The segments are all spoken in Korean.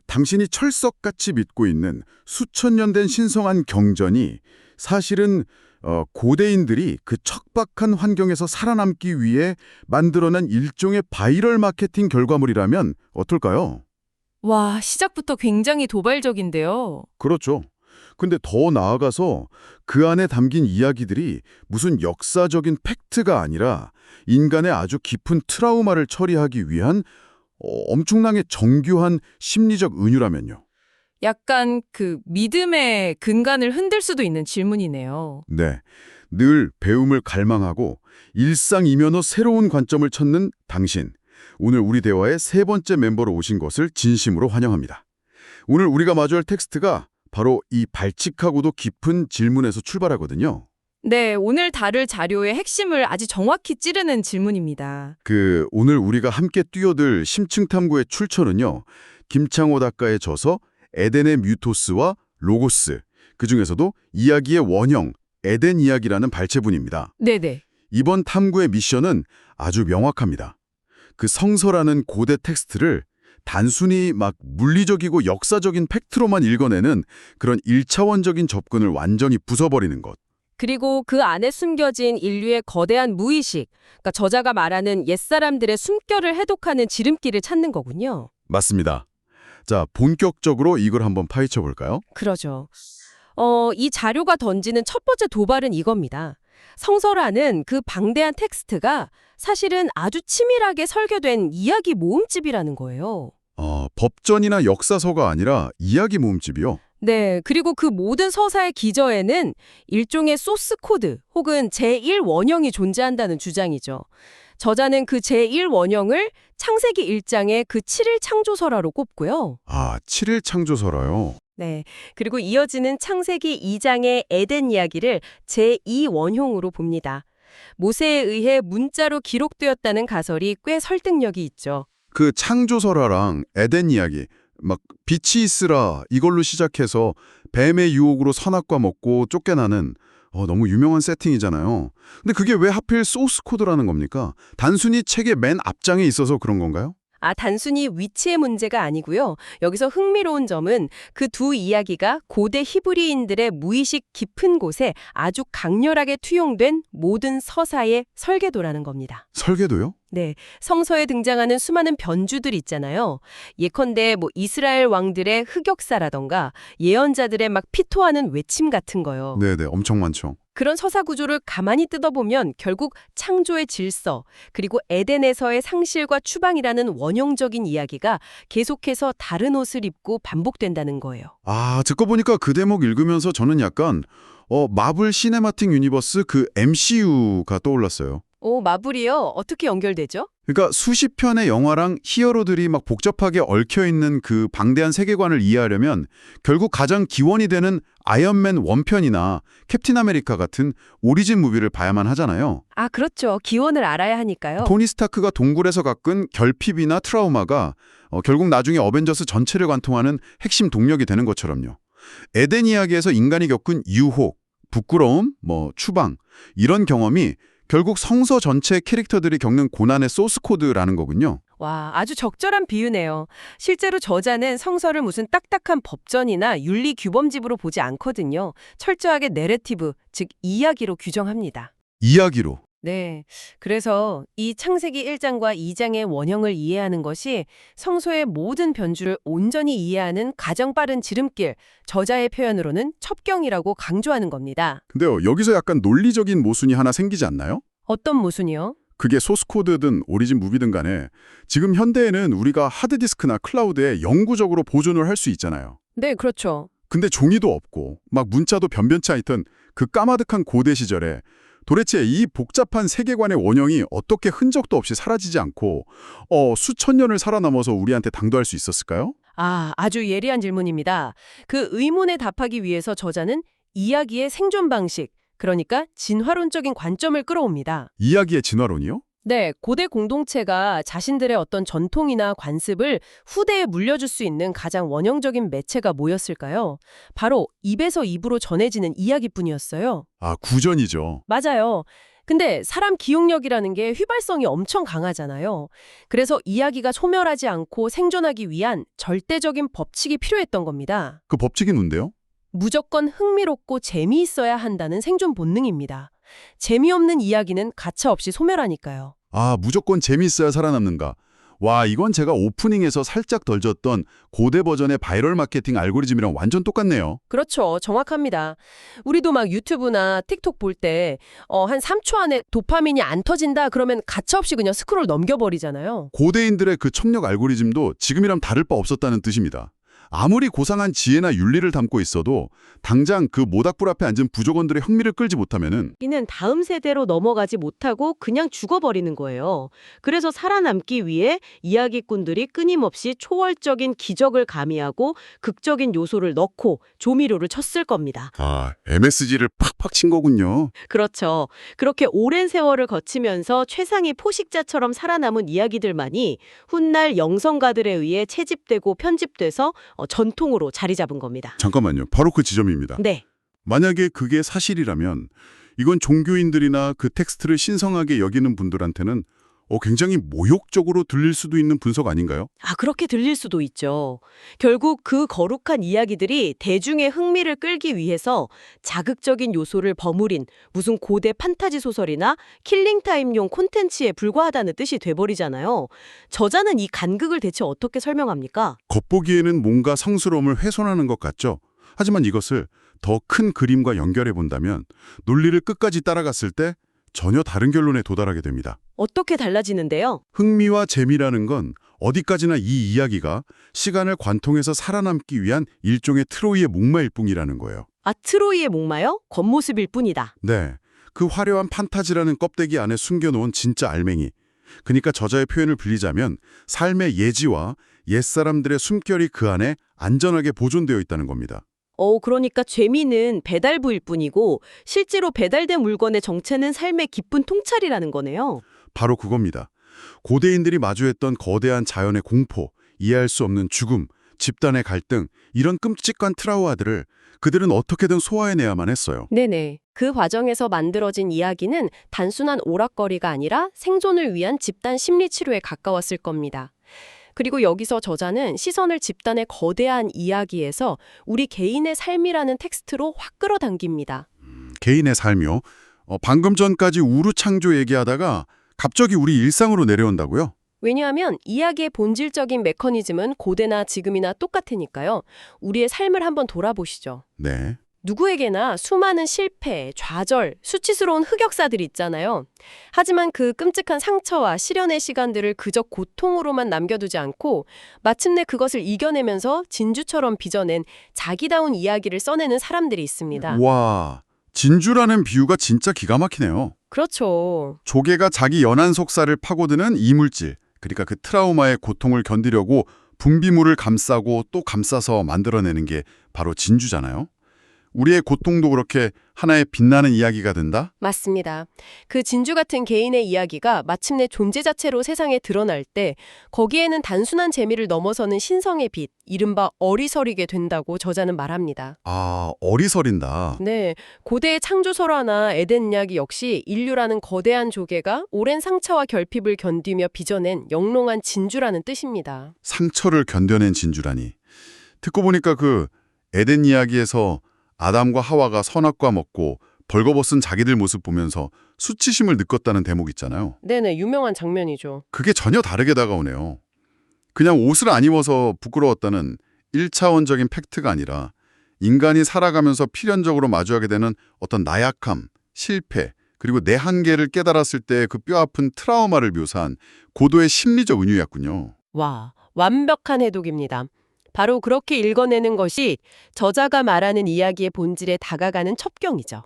당신이 철석같이 믿고 있는 수천 년 된 신성한 경전이 사실은 고대인들이 그 척박한 환경에서 살아남기 위해 만들어낸 일종의 바이럴 마케팅 결과물이라면 어떨까요? 와, 시작부터 굉장히 도발적인데요. 그렇죠. 근데 더 나아가서 그 안에 담긴 이야기들이 무슨 역사적인 팩트가 아니라 인간의 아주 깊은 트라우마를 처리하기 위한 엄청나게 정교한 심리적 은유라면요. 약간 그 믿음의 근간을 흔들 수도 있는 질문이네요. 네, 늘 배움을 갈망하고 일상이면허 새로운 관점을 찾는 당신. 오늘 우리 대화의 세 번째 멤버로 오신 것을 진심으로 환영합니다. 오늘 우리가 마주할 텍스트가 바로 이 발칙하고도 깊은 질문에서 출발하거든요. 네, 오늘 다룰 자료의 핵심을 아주 정확히 찌르는 질문입니다. 오늘 우리가 함께 뛰어들 심층 탐구의 출처는요. 김창호 작가의 저서 에덴의 뮤토스와 로고스, 그중에서도 이야기의 원형, 에덴 이야기라는 발췌본입니다. 네네. 이번 탐구의 미션은 아주 명확합니다. 그 성서라는 고대 텍스트를 단순히 막 물리적이고 역사적인 팩트로만 읽어내는 그런 일차원적인 접근을 완전히 부숴버리는 것. 그리고 그 안에 숨겨진 인류의 거대한 무의식, 그러니까 저자가 말하는 옛사람들의 숨결을 해독하는 지름길을 찾는 거군요. 맞습니다. 자, 본격적으로 이걸 한번 파헤쳐 볼까요? 그러죠. 이 자료가 던지는 첫 번째 도발은 이겁니다. 성서라는 그 방대한 텍스트가 사실은 아주 치밀하게 설계된 이야기 모음집이라는 거예요. 법전이나 역사서가 아니라 이야기 모음집이요? 네, 그리고 그 모든 서사의 기저에는 일종의 소스 코드 혹은 제1원형이 존재한다는 주장이죠. 저자는 그 제1원형을 창세기 1장의 그 7일 창조설화로 꼽고요. 7일 창조설화요. 네, 그리고 이어지는 창세기 2장의 에덴 이야기를 제2원형으로 봅니다. 모세에 의해 문자로 기록되었다는 가설이 꽤 설득력이 있죠. 그 창조설화랑 에덴 이야기, 막 빛이 있으라 이걸로 시작해서 뱀의 유혹으로 선악과 먹고 쫓겨나는 너무 유명한 세팅이잖아요. 근데 그게 왜 하필 소스 코드라는 겁니까? 단순히 책의 맨 앞장에 있어서 그런 건가요? 단순히 위치의 문제가 아니고요. 여기서 흥미로운 점은 그 두 이야기가 고대 히브리인들의 무의식 깊은 곳에 아주 강렬하게 투영된 모든 서사의 설계도라는 겁니다. 설계도요? 네, 성서에 등장하는 수많은 변주들 있잖아요. 예컨대 이스라엘 왕들의 흑역사라던가 예언자들의 막 피토하는 외침 같은 거요. 네네, 엄청 많죠. 그런 서사 구조를 가만히 뜯어보면 결국 창조의 질서, 그리고 에덴에서의 상실과 추방이라는 원형적인 이야기가 계속해서 다른 옷을 입고 반복된다는 거예요. 듣고 보니까 그 대목 읽으면서 저는 약간 마블 시네마틱 유니버스 그 MCU가 떠올랐어요. 마블이요? 어떻게 연결되죠? 그러니까 수십 편의 영화랑 히어로들이 막 복잡하게 얽혀있는 그 방대한 세계관을 이해하려면 결국 가장 기원이 되는 아이언맨 1편이나 캡틴 아메리카 같은 오리진 무비를 봐야만 하잖아요. 그렇죠. 기원을 알아야 하니까요. 토니 스타크가 동굴에서 겪은 결핍이나 트라우마가 결국 나중에 어벤져스 전체를 관통하는 핵심 동력이 되는 것처럼요. 에덴 이야기에서 인간이 겪은 유혹, 부끄러움, 추방 이런 경험이 결국 성서 전체 캐릭터들이 겪는 고난의 소스 코드라는 거군요. 와, 아주 적절한 비유네요. 실제로 저자는 성서를 무슨 딱딱한 법전이나 윤리 규범집으로 보지 않거든요. 철저하게 내러티브, 즉 이야기로 규정합니다. 이야기로. 네, 그래서 이 창세기 1장과 2장의 원형을 이해하는 것이 성서의 모든 변주를 온전히 이해하는 가장 빠른 지름길, 저자의 표현으로는 첩경이라고 강조하는 겁니다. 근데요, 여기서 약간 논리적인 모순이 하나 생기지 않나요? 어떤 모순이요? 그게 소스코드든 오리진 무비든 간에 지금 현대에는 우리가 하드디스크나 클라우드에 영구적으로 보존을 할 수 있잖아요. 네, 그렇죠. 근데 종이도 없고 막 문자도 변변치 않던 그 까마득한 고대 시절에 도대체 이 복잡한 세계관의 원형이 어떻게 흔적도 없이 사라지지 않고 수천 년을 살아남아서 우리한테 당도할 수 있었을까요? 아주 예리한 질문입니다. 그 의문에 답하기 위해서 저자는 이야기의 생존 방식, 그러니까 진화론적인 관점을 끌어옵니다. 이야기의 진화론이요? 네, 고대 공동체가 자신들의 어떤 전통이나 관습을 후대에 물려줄 수 있는 가장 원형적인 매체가 뭐였을까요? 바로 입에서 입으로 전해지는 이야기뿐이었어요. 구전이죠. 맞아요. 근데 사람 기억력이라는 게 휘발성이 엄청 강하잖아요. 그래서 이야기가 소멸하지 않고 생존하기 위한 절대적인 법칙이 필요했던 겁니다. 그 법칙이 뭔데요? 무조건 흥미롭고 재미있어야 한다는 생존 본능입니다. 재미없는 이야기는 가차없이 소멸하니까요. 아, 무조건 재밌어야 살아남는가. 와, 이건 제가 오프닝에서 살짝 던졌던 고대 버전의 바이럴 마케팅 알고리즘이랑 완전 똑같네요. 그렇죠. 정확합니다. 우리도 막 유튜브나 틱톡 볼 때 한 3초 안에 도파민이 안 터진다 그러면 가차없이 그냥 스크롤 넘겨버리잖아요. 고대인들의 그 첩력 알고리즘도 지금이랑 다를 바 없었다는 뜻입니다. 아무리 고상한 지혜나 윤리를 담고 있어도 당장 그 모닥불 앞에 앉은 부족원들의 흥미를 끌지 못하면은 이는 다음 세대로 넘어가지 못하고 그냥 죽어버리는 거예요. 그래서 살아남기 위해 이야기꾼들이 끊임없이 초월적인 기적을 가미하고 극적인 요소를 넣고 조미료를 쳤을 겁니다. 아, MSG를 팍팍 친 거군요. 그렇죠. 그렇게 오랜 세월을 거치면서 최상의 포식자처럼 살아남은 이야기들만이 훗날 영성가들에 의해 채집되고 편집돼서 전통으로 자리 잡은 겁니다. 잠깐만요. 바로 그 지점입니다. 네. 만약에 그게 사실이라면 이건 종교인들이나 그 텍스트를 신성하게 여기는 분들한테는 굉장히 모욕적으로 들릴 수도 있는 분석 아닌가요? 그렇게 들릴 수도 있죠. 결국 그 거룩한 이야기들이 대중의 흥미를 끌기 위해서 자극적인 요소를 버무린 무슨 고대 판타지 소설이나 킬링타임용 콘텐츠에 불과하다는 뜻이 돼버리잖아요. 저자는 이 간극을 대체 어떻게 설명합니까? 겉보기에는 뭔가 성스러움을 훼손하는 것 같죠? 하지만 이것을 더 큰 그림과 연결해 본다면 논리를 끝까지 따라갔을 때 전혀 다른 결론에 도달하게 됩니다. 어떻게 달라지는데요? 흥미와 재미라는 건 어디까지나 이 이야기가 시간을 관통해서 살아남기 위한 일종의 트로이의 목마일 뿐이라는 거예요. 트로이의 목마요? 겉모습일 뿐이다. 네, 그 화려한 판타지라는 껍데기 안에 숨겨놓은 진짜 알맹이. 그러니까 저자의 표현을 빌리자면 삶의 예지와 옛사람들의 숨결이 그 안에 안전하게 보존되어 있다는 겁니다. 그러니까 재미는 배달부일 뿐이고 실제로 배달된 물건의 정체는 삶의 깊은 통찰이라는 거네요. 바로 그겁니다. 고대인들이 마주했던 거대한 자연의 공포, 이해할 수 없는 죽음, 집단의 갈등, 이런 끔찍한 트라우마들을 그들은 어떻게든 소화해내야만 했어요. 네네. 그 과정에서 만들어진 이야기는 단순한 오락거리가 아니라 생존을 위한 집단 심리치료에 가까웠을 겁니다. 그리고 여기서 저자는 시선을 집단의 거대한 이야기에서 우리 개인의 삶이라는 텍스트로 확 끌어당깁니다. 개인의 삶이요. 방금 전까지 우루 창조 얘기하다가 갑자기 우리 일상으로 내려온다고요? 왜냐하면 이야기의 본질적인 메커니즘은 고대나 지금이나 똑같으니까요. 우리의 삶을 한번 돌아보시죠. 네. 누구에게나 수많은 실패, 좌절, 수치스러운 흑역사들이 있잖아요. 하지만 그 끔찍한 상처와 시련의 시간들을 그저 고통으로만 남겨두지 않고 마침내 그것을 이겨내면서 진주처럼 빚어낸 자기다운 이야기를 써내는 사람들이 있습니다. 와, 진주라는 비유가 진짜 기가 막히네요. 그렇죠. 조개가 자기 연한 속살을 파고드는 이물질, 그러니까 그 트라우마의 고통을 견디려고 분비물을 감싸고 또 감싸서 만들어내는 게 바로 진주잖아요. 우리의 고통도 그렇게 하나의 빛나는 이야기가 된다? 맞습니다. 그 진주 같은 개인의 이야기가 마침내 존재 자체로 세상에 드러날 때 거기에는 단순한 재미를 넘어서는 신성의 빛, 이른바 어리서리게 된다고 저자는 말합니다. 아, 어리서린다. 네, 고대의 창조설화나 에덴 이야기 역시 인류라는 거대한 조개가 오랜 상처와 결핍을 견디며 빚어낸 영롱한 진주라는 뜻입니다. 상처를 견뎌낸 진주라니. 듣고 보니까 그 에덴 이야기에서 아담과 하와가 선악과 먹고 벌거벗은 자기들 모습 보면서 수치심을 느꼈다는 대목 있잖아요. 네네, 유명한 장면이죠. 그게 전혀 다르게 다가오네요. 그냥 옷을 안 입어서 부끄러웠다는 1차원적인 팩트가 아니라 인간이 살아가면서 필연적으로 마주하게 되는 어떤 나약함, 실패, 그리고 내 한계를 깨달았을 때 그 뼈아픈 트라우마를 묘사한 고도의 심리적 은유였군요. 와, 완벽한 해독입니다. 바로 그렇게 읽어내는 것이 저자가 말하는 이야기의 본질에 다가가는 첩경이죠.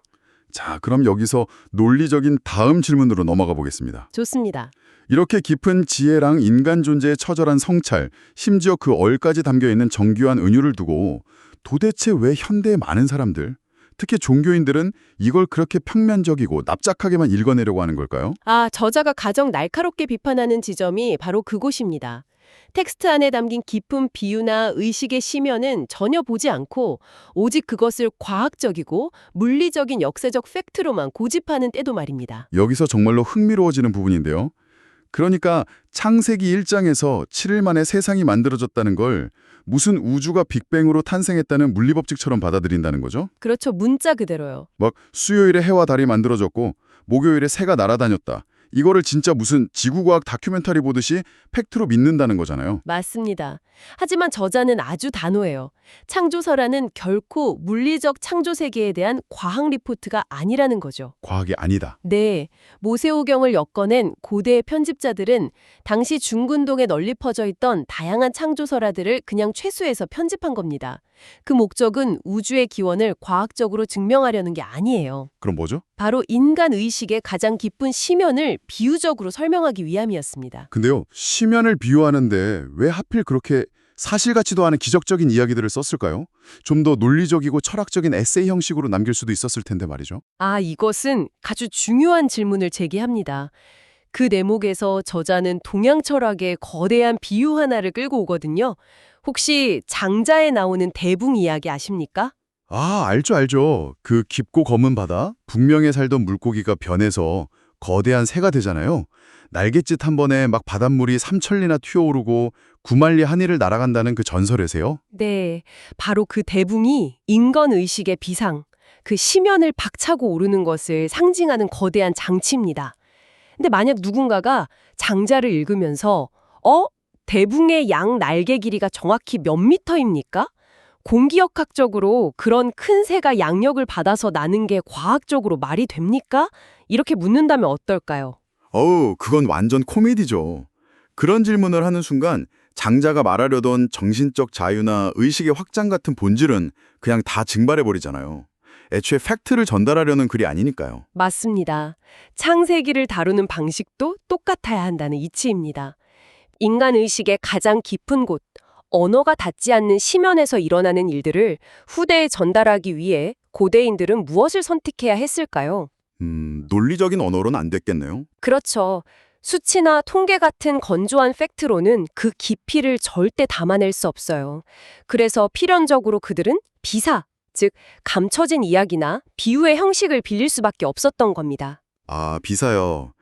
자, 그럼 여기서 논리적인 다음 질문으로 넘어가 보겠습니다. 좋습니다. 이렇게 깊은 지혜랑 인간 존재의 처절한 성찰, 심지어 그 얼까지 담겨있는 정교한 은유를 두고 도대체 왜 현대의 많은 사람들, 특히 종교인들은 이걸 그렇게 평면적이고 납작하게만 읽어내려고 하는 걸까요? 저자가 가장 날카롭게 비판하는 지점이 바로 그곳입니다. 텍스트 안에 담긴 깊은 비유나 의식의 심연은 전혀 보지 않고 오직 그것을 과학적이고 물리적인 역사적 팩트로만 고집하는 때도 말입니다. 여기서 정말로 흥미로워지는 부분인데요. 그러니까 창세기 1장에서 7일 만에 세상이 만들어졌다는 걸 무슨 우주가 빅뱅으로 탄생했다는 물리법칙처럼 받아들인다는 거죠? 그렇죠. 문자 그대로요. 막 수요일에 해와 달이 만들어졌고 목요일에 새가 날아다녔다. 이거를 진짜 무슨 지구과학 다큐멘터리 보듯이 팩트로 믿는다는 거잖아요. 맞습니다. 하지만 저자는 아주 단호해요. 창조설화는 결코 물리적 창조 세계에 대한 과학 리포트가 아니라는 거죠. 과학이 아니다. 네, 모세오경을 엮어낸 고대의 편집자들은 당시 중근동에 널리 퍼져 있던 다양한 창조설화들을 그냥 최소해서 편집한 겁니다. 그 목적은 우주의 기원을 과학적으로 증명하려는 게 아니에요. 그럼 뭐죠? 바로 인간 의식의 가장 깊은 심연을 비유적으로 설명하기 위함이었습니다. 근데요, 심연을 비유하는데 왜 하필 그렇게 사실 같지도 않은 기적적인 이야기들을 썼을까요? 좀 더 논리적이고 철학적인 에세이 형식으로 남길 수도 있었을 텐데 말이죠. 이것은 아주 중요한 질문을 제기합니다. 그 대목에서 저자는 동양 철학의 거대한 비유 하나를 끌고 오거든요. 혹시 장자에 나오는 대붕 이야기 아십니까? 알죠. 그 깊고 검은 바다, 북명에 살던 물고기가 변해서 거대한 새가 되잖아요. 날갯짓 한 번에 막 바닷물이 삼천리나 튀어오르고 구만리 하늘을 날아간다는 그 전설에세요? 네, 바로 그 대붕이 인간 의식의 비상, 그 심연을 박차고 오르는 것을 상징하는 거대한 장치입니다. 근데 만약 누군가가 장자를 읽으면서 대붕의 양 날개 길이가 정확히 몇 미터입니까? 공기역학적으로 그런 큰 새가 양력을 받아서 나는 게 과학적으로 말이 됩니까? 이렇게 묻는다면 어떨까요? 그건 완전 코미디죠. 그런 질문을 하는 순간 장자가 말하려던 정신적 자유나 의식의 확장 같은 본질은 그냥 다 증발해버리잖아요. 애초에 팩트를 전달하려는 글이 아니니까요. 맞습니다. 창세기를 다루는 방식도 똑같아야 한다는 이치입니다. 인간 의식의 가장 깊은 곳, 언어가 닿지 않는 심연에서 일어나는 일들을 후대에 전달하기 위해 고대인들은 무엇을 선택해야 했을까요? 논리적인 언어로는 안 됐겠네요. 그렇죠. 수치나 통계 같은 건조한 팩트로는 그 깊이를 절대 담아낼 수 없어요. 그래서 필연적으로 그들은 비사, 즉 감춰진 이야기나 비유의 형식을 빌릴 수밖에 없었던 겁니다. 비사요.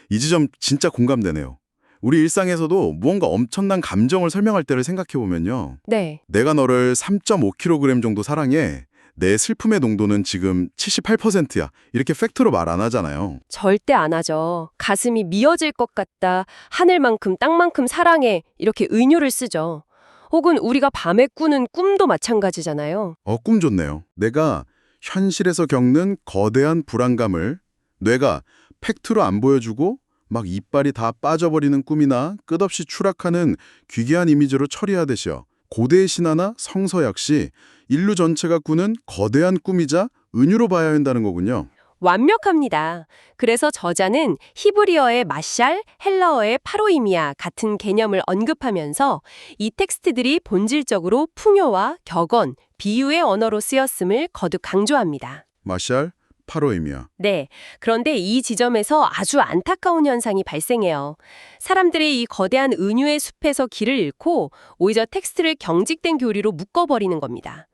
이 지점 진짜 공감되네요. 우리 일상에서도 무언가 엄청난 감정을 설명할 때를 생각해보면요. 네. 내가 너를 3.5kg 정도 사랑해. 내 슬픔의 농도는 지금 78%야. 이렇게 팩트로 말 안 하잖아요. 절대 안 하죠. 가슴이 미어질 것 같다. 하늘만큼 땅만큼 사랑해. 이렇게 은유를 쓰죠. 혹은 우리가 밤에 꾸는 꿈도 마찬가지잖아요. 꿈 좋네요. 내가 현실에서 겪는 거대한 불안감을 뇌가 팩트로 안 보여주고 막 이빨이 다 빠져버리는 꿈이나 끝없이 추락하는 귀기한 이미지로 처리하듯이요. 고대의 신화나 성서 역시 인류 전체가 꾸는 거대한 꿈이자 은유로 봐야 한다는 거군요. 완벽합니다. 그래서 저자는 히브리어의 마샬, 헬라어의 파로이미아 같은 개념을 언급하면서 이 텍스트들이 본질적으로 풍요와 격언, 비유의 언어로 쓰였음을 거듭 강조합니다. 마샬, 파로임이야. 네, 그런데 이 지점에서 아주 안타까운 현상이 발생해요. 사람들이 이 거대한 은유의 숲에서 길을 잃고 오히려 텍스트를 경직된 교리로 묶어버리는 겁니다.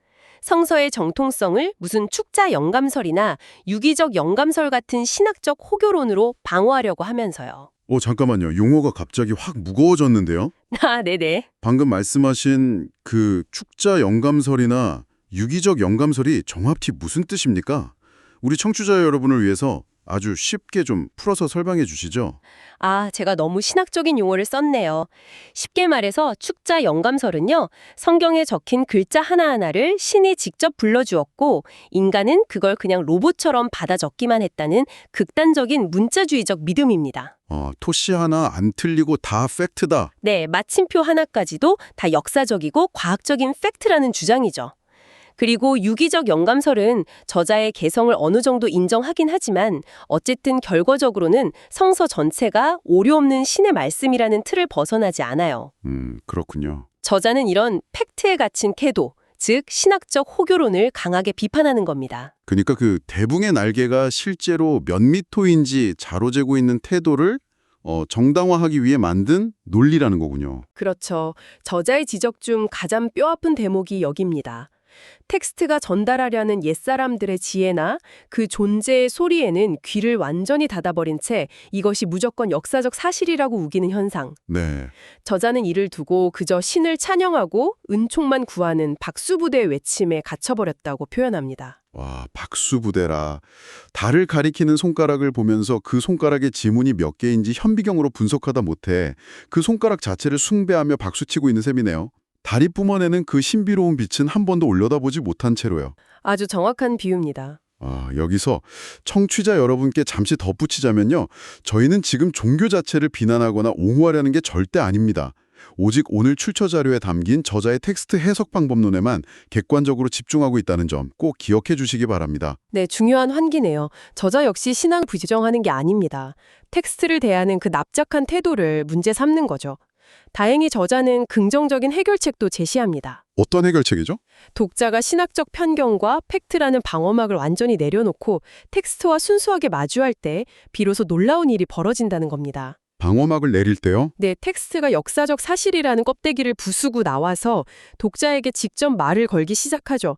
성서의 정통성을 무슨 축자 영감설이나 유기적 영감설 같은 신학적 호교론으로 방어하려고 하면서요. 잠깐만요. 용어가 갑자기 확 무거워졌는데요? 네네. 방금 말씀하신 그 축자 영감설이나 유기적 영감설이 정확히 무슨 뜻입니까? 우리 청취자 여러분을 위해서 아주 쉽게 좀 풀어서 설명해 주시죠. 제가 너무 신학적인 용어를 썼네요. 쉽게 말해서 축자 영감설은요, 성경에 적힌 글자 하나하나를 신이 직접 불러주었고 인간은 그걸 그냥 로봇처럼 받아 적기만 했다는 극단적인 문자주의적 믿음입니다. 토시 하나 안 틀리고 다 팩트다. 네, 마침표 하나까지도 다 역사적이고 과학적인 팩트라는 주장이죠. 그리고 유기적 영감설은 저자의 개성을 어느 정도 인정하긴 하지만 어쨌든 결과적으로는 성서 전체가 오류 없는 신의 말씀이라는 틀을 벗어나지 않아요. 그렇군요. 저자는 이런 팩트에 갇힌 태도, 즉 신학적 호교론을 강하게 비판하는 겁니다. 그러니까 그 대붕의 날개가 실제로 몇 미터인지 자로재고 있는 태도를 정당화하기 위해 만든 논리라는 거군요. 그렇죠. 저자의 지적 중 가장 뼈아픈 대목이 여기입니다. 텍스트가 전달하려는 옛사람들의 지혜나 그 존재의 소리에는 귀를 완전히 닫아버린 채 이것이 무조건 역사적 사실이라고 우기는 현상. 네. 저자는 이를 두고 그저 신을 찬양하고 은총만 구하는 박수부대의 외침에 갇혀버렸다고 표현합니다. 와, 박수부대라. 달을 가리키는 손가락을 보면서 그 손가락의 지문이 몇 개인지 현비경으로 분석하다 못해 그 손가락 자체를 숭배하며 박수치고 있는 셈이네요. 달이 뿜어내는 그 신비로운 빛은 한 번도 올려다보지 못한 채로요. 아주 정확한 비유입니다. 여기서 청취자 여러분께 잠시 덧붙이자면요. 저희는 지금 종교 자체를 비난하거나 옹호하려는 게 절대 아닙니다. 오직 오늘 출처 자료에 담긴 저자의 텍스트 해석 방법론에만 객관적으로 집중하고 있다는 점 꼭 기억해 주시기 바랍니다. 네, 중요한 환기네요. 저자 역시 신앙을 부정하는 게 아닙니다. 텍스트를 대하는 그 납작한 태도를 문제 삼는 거죠. 다행히 저자는 긍정적인 해결책도 제시합니다. 어떤 해결책이죠? 독자가 신학적 편견과 팩트라는 방어막을 완전히 내려놓고 텍스트와 순수하게 마주할 때 비로소 놀라운 일이 벌어진다는 겁니다. 방어막을 내릴 때요? 네, 텍스트가 역사적 사실이라는 껍데기를 부수고 나와서 독자에게 직접 말을 걸기 시작하죠.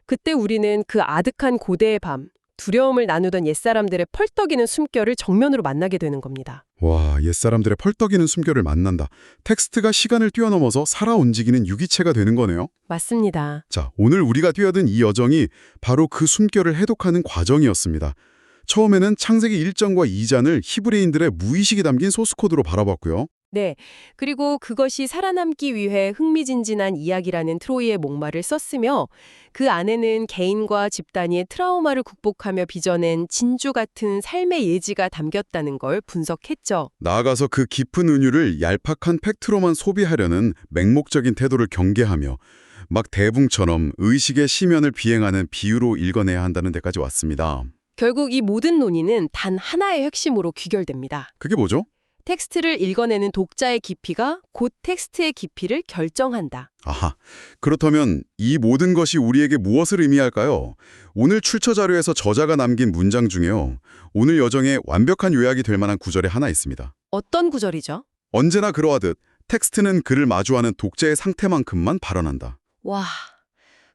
그때 우리는 그 아득한 고대의 밤, 두려움을 나누던 옛사람들의 펄떡이는 숨결을 정면으로 만나게 되는 겁니다. 와, 옛사람들의 펄떡이는 숨결을 만난다. 텍스트가 시간을 뛰어넘어서 살아 움직이는 유기체가 되는 거네요. 맞습니다. 자, 오늘 우리가 뛰어든 이 여정이 바로 그 숨결을 해독하는 과정이었습니다. 처음에는 창세기 1장과 2장을 히브리인들의 무의식이 담긴 소스코드로 바라봤고요. 네, 그리고 그것이 살아남기 위해 흥미진진한 이야기라는 트로이의 목마를 썼으며 그 안에는 개인과 집단이 트라우마를 극복하며 빚어낸 진주 같은 삶의 예지가 담겼다는 걸 분석했죠. 나아가서 그 깊은 은유를 얄팍한 팩트로만 소비하려는 맹목적인 태도를 경계하며 막 대붕처럼 의식의 심연을 비행하는 비유로 읽어내야 한다는 데까지 왔습니다. 결국 이 모든 논의는 단 하나의 핵심으로 귀결됩니다. 그게 뭐죠? 텍스트를 읽어내는 독자의 깊이가 곧 텍스트의 깊이를 결정한다. 아하, 그렇다면 이 모든 것이 우리에게 무엇을 의미할까요? 오늘 출처 자료에서 저자가 남긴 문장 중에요. 오늘 여정에 완벽한 요약이 될 만한 구절이 하나 있습니다. 어떤 구절이죠? 언제나 그러하듯 텍스트는 그를 마주하는 독자의 상태만큼만 발언한다. 와,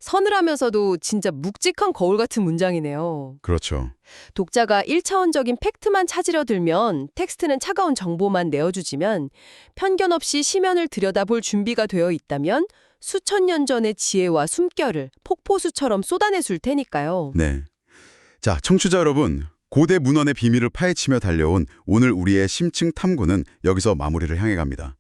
서늘하면서도 진짜 묵직한 거울 같은 문장이네요. 그렇죠. 독자가 1차원적인 팩트만 찾으려 들면 텍스트는 차가운 정보만 내어주지만 편견 없이 시면을 들여다볼 준비가 되어 있다면 수천 년 전의 지혜와 숨결을 폭포수처럼 쏟아내줄 테니까요. 네. 자, 청취자 여러분. 고대 문헌의 비밀을 파헤치며 달려온 오늘 우리의 심층 탐구는 여기서 마무리를 향해 갑니다.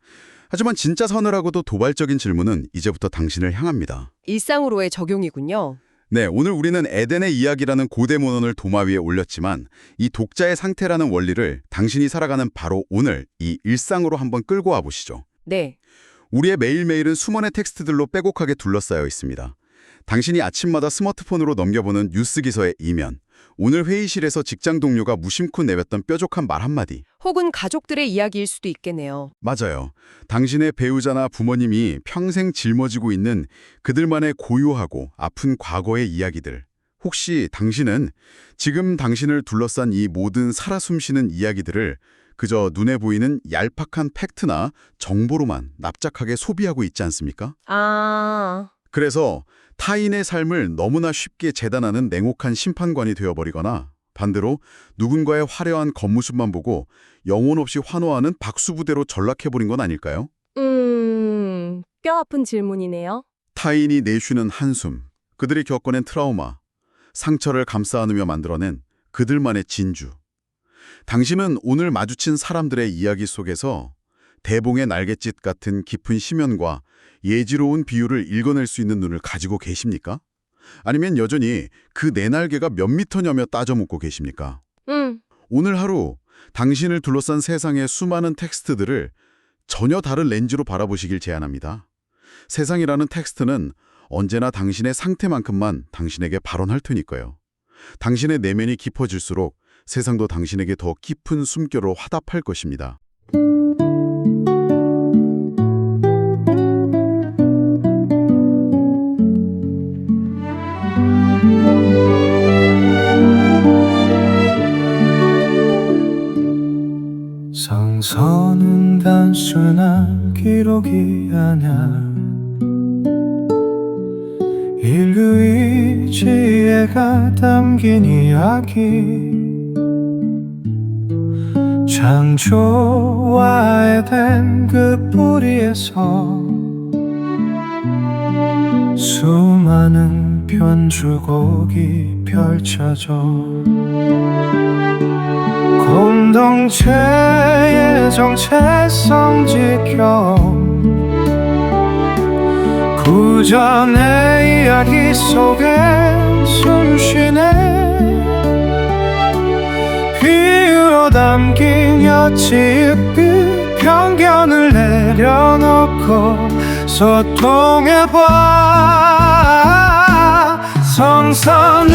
하지만 진짜 서늘하고도 도발적인 질문은 이제부터 당신을 향합니다. 일상으로의 적용이군요. 네, 오늘 우리는 에덴의 이야기라는 고대 문헌을 도마 위에 올렸지만 이 독자의 상태라는 원리를 당신이 살아가는 바로 오늘 이 일상으로 한번 끌고 와 보시죠. 네. 우리의 매일매일은 수많은 텍스트들로 빼곡하게 둘러싸여 있습니다. 당신이 아침마다 스마트폰으로 넘겨보는 뉴스 기사의 이면, 오늘 회의실에서 직장 동료가 무심코 내뱉던 뾰족한 말 한마디. 혹은 가족들의 이야기일 수도 있겠네요. 맞아요. 당신의 배우자나 부모님이 평생 짊어지고 있는 그들만의 고요하고 아픈 과거의 이야기들. 혹시 당신은 지금 당신을 둘러싼 이 모든 살아 숨쉬는 이야기들을 그저 눈에 보이는 얄팍한 팩트나 정보로만 납작하게 소비하고 있지 않습니까? 그래서 타인의 삶을 너무나 쉽게 재단하는 냉혹한 심판관이 되어버리거나 반대로 누군가의 화려한 겉모습만 보고 영혼 없이 환호하는 박수부대로 전락해버린 건 아닐까요? 뼈아픈 질문이네요. 타인이 내쉬는 한숨, 그들이 겪어낸 트라우마, 상처를 감싸 안으며 만들어낸 그들만의 진주. 당신은 오늘 마주친 사람들의 이야기 속에서 대봉의 날갯짓 같은 깊은 심연과 예지로운 비유를 읽어낼 수 있는 눈을 가지고 계십니까? 아니면 여전히 그 네 날개가 몇 미터냐며 따져 묻고 계십니까? 오늘 하루 당신을 둘러싼 세상의 수많은 텍스트들을 전혀 다른 렌즈로 바라보시길 제안합니다. 세상이라는 텍스트는 언제나 당신의 상태만큼만 당신에게 발언할 테니까요. 당신의 내면이 깊어질수록 세상도 당신에게 더 깊은 숨결로 화답할 것입니다. 정서는 단순한 기록이 아냐 인류의 지혜가 담긴 이야기 창조와 에덴 그 뿌리에서 수많은 변주곡이 펼쳐져 공동체의 정체성 지켜 구전의 이야기 속에 숨쉬네 비유로 담긴 여치잎이 편견을 내려놓고 소통해봐 성서는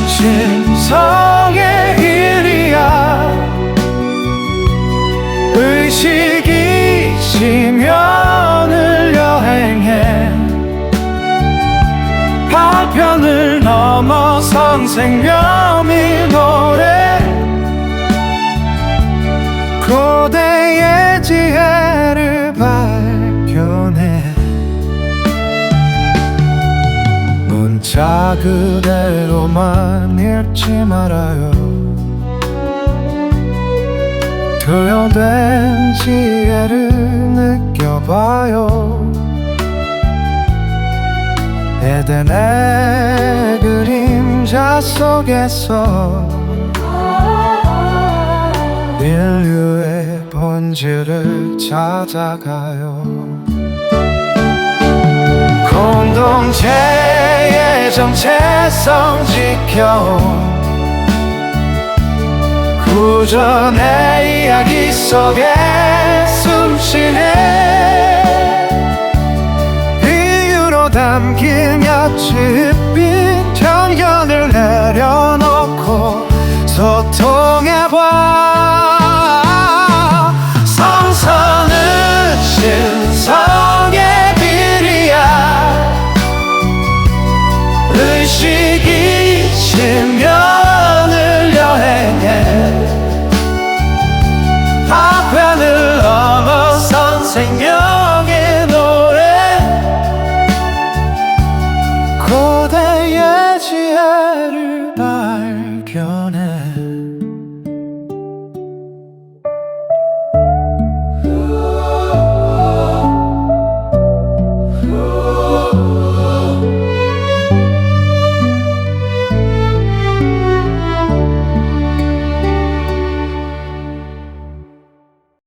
진성의 일이야 의식이 지면을 여행해 파편을 넘어선 생명이 노래 고대의 지혜를 발견해 문자 그대로만 읽지 말아요 투영된 지혜를 느껴봐요 에덴의 그림자 속에서 인류의 본질을 찾아가요 공동체의 정체성 지켜 구전의 이야기 속에 숨쉬네 비유로 담긴 옅은 편견을 내려놓고 소통해봐 성서는 신성의 비리야 의식이 지면을 여행해 파편을 넘어선 생명의 노래 고대의 지혜를 발견해